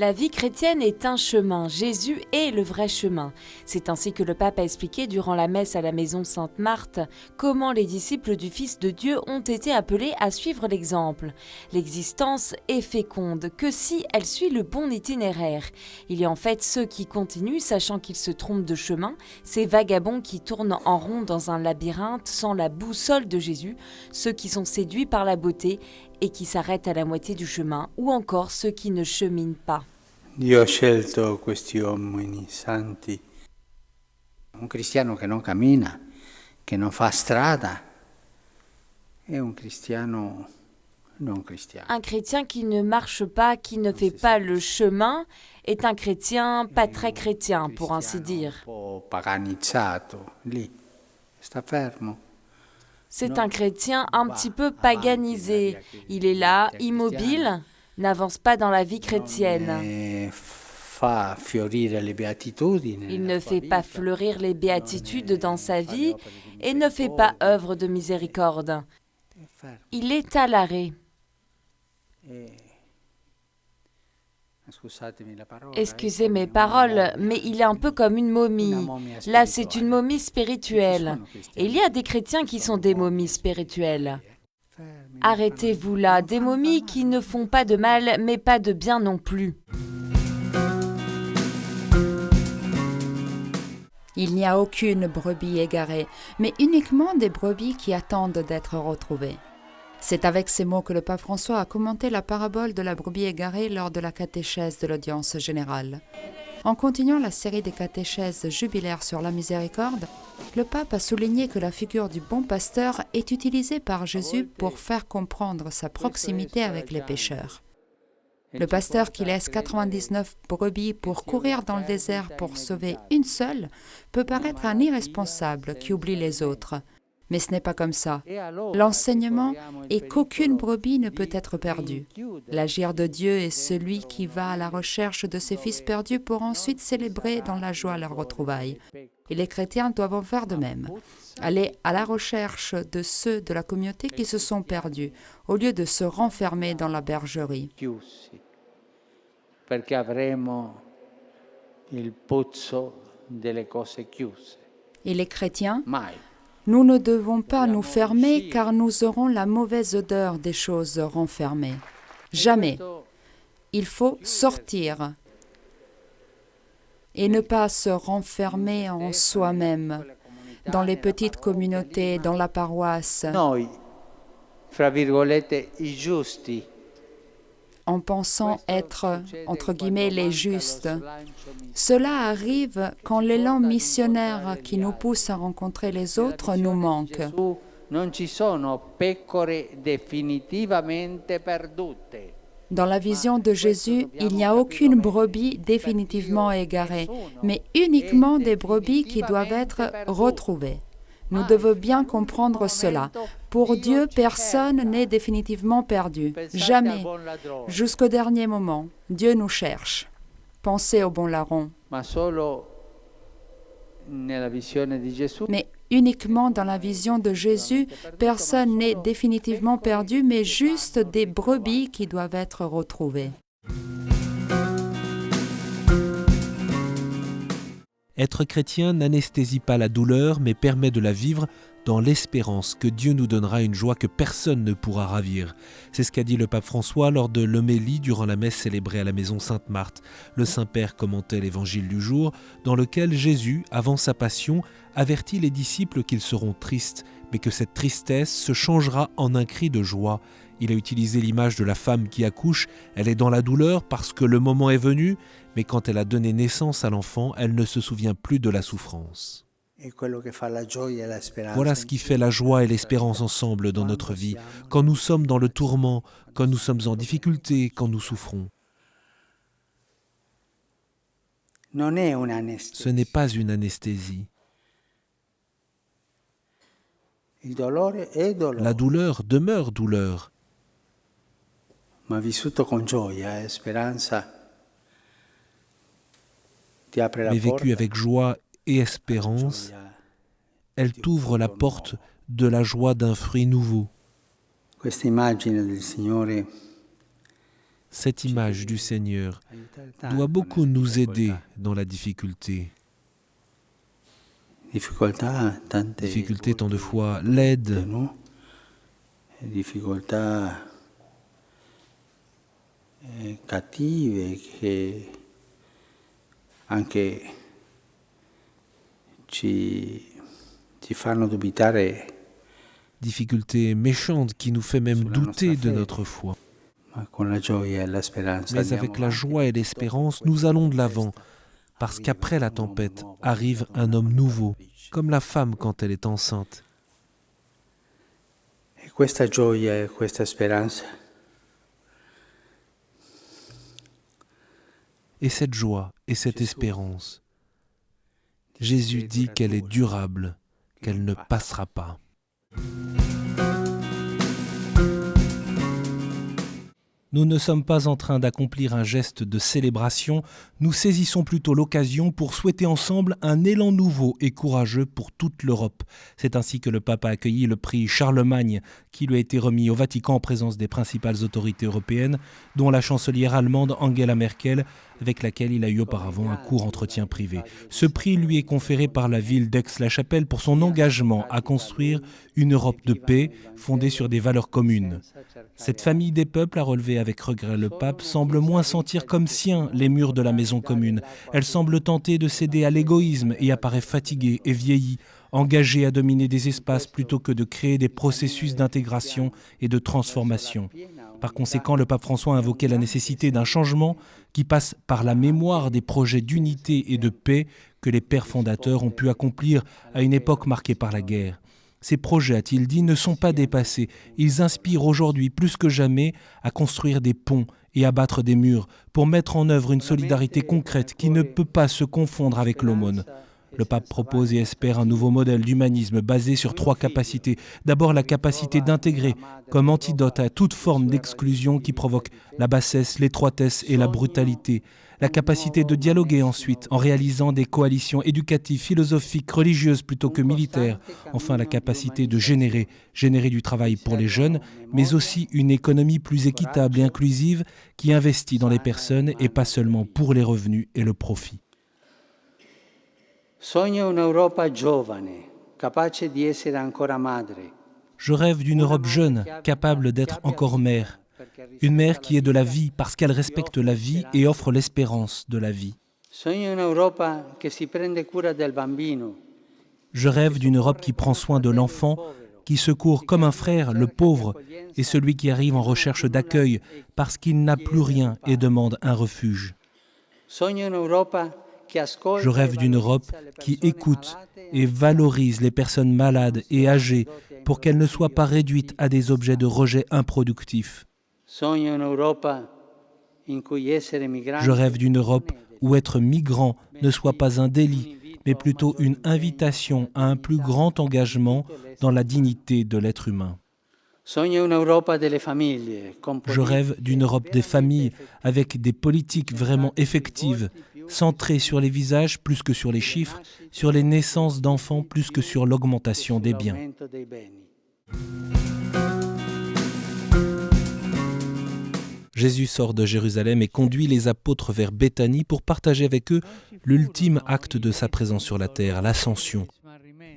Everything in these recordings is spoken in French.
La vie chrétienne est un chemin, Jésus est le vrai chemin. C'est ainsi que le pape a expliqué durant la messe à la maison Sainte-Marthe comment les disciples du Fils de Dieu ont été appelés à suivre l'exemple. L'existence est féconde que si elle suit le bon itinéraire. Il y a en fait ceux qui continuent sachant qu'ils se trompent de chemin, ces vagabonds qui tournent en rond dans un labyrinthe sans la boussole de Jésus, ceux qui sont séduits par la beauté et qui s'arrêtent à la moitié du chemin, ou encore ceux qui ne cheminent pas. Dio ha scelto questi uomini santi. Un cristiano che non cammina, che non fa strada, è un cristiano non cristiano. Un chrétien qui ne marche pas, qui ne fait pas le chemin, est un chrétien pas très chrétien, pour ainsi dire. Un po' paganizzato, lì, sta fermo. C'est un chrétien un petit peu paganisé. Il est là, immobile, n'avance pas dans la vie chrétienne. Fa fiorire le beatitudini. Il ne fait pas fleurir les béatitudes dans sa vie et ne fait pas œuvre de miséricorde. Il est à l'arrêt. Excusez mes paroles, mais il est un peu comme une momie. Là, c'est une momie spirituelle. Et il y a des chrétiens qui sont des momies spirituelles. Arrêtez-vous là, des momies qui ne font pas de mal, mais pas de bien non plus. Il n'y a aucune brebis égarée, mais uniquement des brebis qui attendent d'être retrouvées. C'est avec ces mots que le pape François a commenté la parabole de la brebis égarée lors de la catéchèse de l'audience générale. En continuant la série des catéchèses jubilaires sur la miséricorde, le pape a souligné que la figure du bon pasteur est utilisée par Jésus pour faire comprendre sa proximité avec les pécheurs. Le pasteur qui laisse 99 brebis pour courir dans le désert pour sauver une seule peut paraître un irresponsable qui oublie les autres. Mais ce n'est pas comme ça. L'enseignement est qu'aucune brebis ne peut être perdue. L'agir de Dieu est celui qui va à la recherche de ses fils perdus pour ensuite célébrer dans la joie leur retrouvaille. Et les chrétiens doivent en faire de même. Aller à la recherche de ceux de la communauté qui se sont perdus, au lieu de se renfermer dans la bergerie. Perché avremo il pozzo delle cose chiuse. Et les chrétiens, Mai. nous ne devons pas nous fermer car nous aurons la mauvaise odeur des choses renfermées. Jamais. Il faut sortir et ne pas se renfermer en soi-même, dans les petites communautés, dans la paroisse, Noi, fra virgolette, i giusti, en pensant être, entre guillemets, les justes. Cela arrive quand l'élan missionnaire qui nous pousse à rencontrer les autres nous manque. non ci sono pecore definitivamente perdute. Dans la vision de Jésus, il n'y a aucune brebis définitivement égarée, mais uniquement des brebis qui doivent être retrouvées. Nous devons bien comprendre cela. Pour Dieu, personne n'est définitivement perdu. Jamais. Jusqu'au dernier moment, Dieu nous cherche. Pensez au bon larron. Mais uniquement dans la vision de Jésus, personne n'est définitivement perdu, mais juste des brebis qui doivent être retrouvées. Être chrétien n'anesthésie pas la douleur, mais permet de la vivre dans l'espérance que Dieu nous donnera une joie que personne ne pourra ravir. C'est ce qu'a dit le pape François lors de l'homélie durant la messe célébrée à la maison Sainte-Marthe. Le Saint-Père commentait l'évangile du jour, dans lequel Jésus, avant sa passion, avertit les disciples qu'ils seront tristes, mais que cette tristesse se changera en un cri de joie. Il a utilisé l'image de la femme qui accouche. Elle est dans la douleur parce que le moment est venu, mais quand elle a donné naissance à l'enfant, elle ne se souvient plus de la souffrance. Voilà ce qui fait la joie et l'espérance ensemble dans notre vie, quand nous sommes dans le tourment, quand nous sommes en difficulté, quand nous souffrons. Ce n'est pas une anesthésie. La douleur demeure douleur. Ma vissuto con gioia e speranza ti apre la Mais vécu porta. avec joie et espérance, elle t'ouvre la porte de la joie d'un fruit nouveau. Questa immagine del Signore Cette image du Seigneur doit beaucoup nous aider dans la difficulté. Difficulté tant de fois laide, difficoltà cattive che anche ci fanno dubitare, difficulté méchante qui nous fait même douter de notre foi. Mais avec la joie et l'espérance, nous allons de l'avant, parce qu'après la tempête arrive un homme nouveau, comme la femme quand elle est enceinte. Questa gioia e questa speranza Et cette joie et cette espérance, Jésus dit qu'elle est durable, qu'elle ne passera pas. Nous ne sommes pas en train d'accomplir un geste de célébration, nous saisissons plutôt l'occasion pour souhaiter ensemble un élan nouveau et courageux pour toute l'Europe. C'est ainsi que le pape a accueilli le prix Charlemagne qui lui a été remis au Vatican en présence des principales autorités européennes, dont la chancelière allemande Angela Merkel, avec laquelle il a eu auparavant un court entretien privé. Ce prix lui est conféré par la ville d'Aix-la-Chapelle pour son engagement à construire une Europe de paix fondée sur des valeurs communes. Cette famille des peuples, a relevé avec regret le pape, semble moins sentir comme siens les murs de la maison commune. Elle semble tenter de céder à l'égoïsme et apparaît fatiguée et vieillie, engagée à dominer des espaces plutôt que de créer des processus d'intégration et de transformation. Par conséquent, le pape François a invoqué la nécessité d'un changement qui passe par la mémoire des projets d'unité et de paix que les pères fondateurs ont pu accomplir à une époque marquée par la guerre. Ces projets, a-t-il dit, ne sont pas dépassés. Ils inspirent aujourd'hui plus que jamais à construire des ponts et à battre des murs pour mettre en œuvre une solidarité concrète qui ne peut pas se confondre avec l'aumône. Le pape propose et espère un nouveau modèle d'humanisme basé sur 3 capacités. D'abord, la capacité d'intégrer comme antidote à toute forme d'exclusion qui provoque la bassesse, l'étroitesse et la brutalité. La capacité de dialoguer ensuite, en réalisant des coalitions éducatives, philosophiques, religieuses plutôt que militaires. Enfin, la capacité de générer du travail pour les jeunes, mais aussi une économie plus équitable et inclusive qui investit dans les personnes et pas seulement pour les revenus et le profit. Je rêve d'une Europe jeune, capable d'être encore mère. Une mère qui est de la vie parce qu'elle respecte la vie et offre l'espérance de la vie. Je rêve d'une Europe qui prend soin de l'enfant, qui secourt comme un frère le pauvre et celui qui arrive en recherche d'accueil parce qu'il n'a plus rien et demande un refuge. Je rêve d'une Europe qui écoute et valorise les personnes malades et âgées pour qu'elles ne soient pas réduites à des objets de rejet improductifs. Je rêve d'une Europe où être migrant ne soit pas un délit, mais plutôt une invitation à un plus grand engagement dans la dignité de l'être humain. Je rêve d'une Europe des familles avec des politiques vraiment effectives, centrées sur les visages plus que sur les chiffres, sur les naissances d'enfants plus que sur l'augmentation des biens. Jésus sort de Jérusalem et conduit les apôtres vers Béthanie pour partager avec eux l'ultime acte de sa présence sur la terre, l'ascension.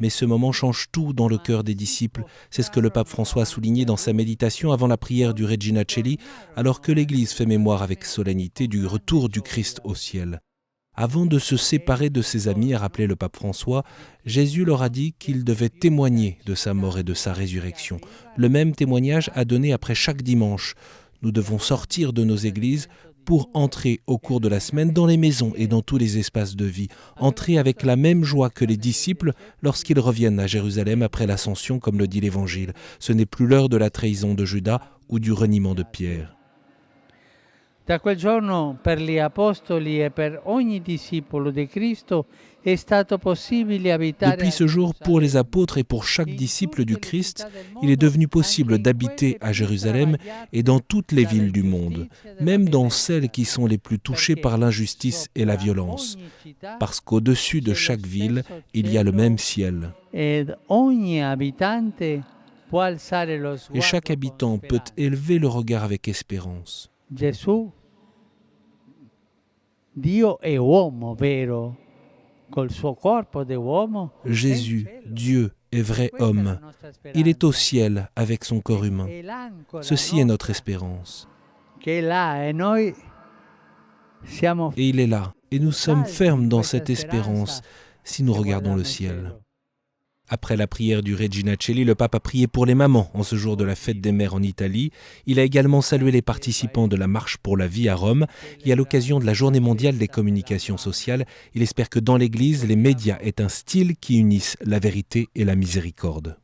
Mais ce moment change tout dans le cœur des disciples. C'est ce que le pape François a souligné dans sa méditation avant la prière du Regina Coeli, alors que l'Église fait mémoire avec solennité du retour du Christ au ciel. Avant de se séparer de ses amis, a rappelé le pape François, Jésus leur a dit qu'il devait témoigner de sa mort et de sa résurrection. Le même témoignage a donné après chaque dimanche. Nous devons sortir de nos églises pour entrer au cours de la semaine dans les maisons et dans tous les espaces de vie. Entrer avec la même joie que les disciples lorsqu'ils reviennent à Jérusalem après l'ascension, comme le dit l'Évangile. Ce n'est plus l'heure de la trahison de Judas ou du reniement de Pierre. Da quel giorno per gli apostoli e per ogni discepolo di Cristo è stato possibile abitare. Depuis ce jour, pour les apôtres et pour chaque disciple du Christ, il est devenu possible d'habiter à Jérusalem et dans toutes les villes du monde, même dans celles qui sont les plus touchées par l'injustice et la violence, parce qu'au-dessus de chaque ville, il y a le même ciel. Et chaque habitant peut élever le regard avec espérance. Gesù, Dio è uomo vero, col suo corpo di uomo. Jésus, Dieu, est vrai homme. Il est au ciel avec son corps humain. Ceci est notre espérance. Che è là e noi siamo Et il est là. Et nous sommes fermes dans cette espérance si nous regardons le ciel. Après la prière du Regina Coeli, le pape a prié pour les mamans en ce jour de la fête des mères en Italie. Il a également salué les participants de la Marche pour la vie à Rome. Et à l'occasion de la Journée mondiale des communications sociales, il espère que dans l'Église, les médias aient un style qui unisse la vérité et la miséricorde.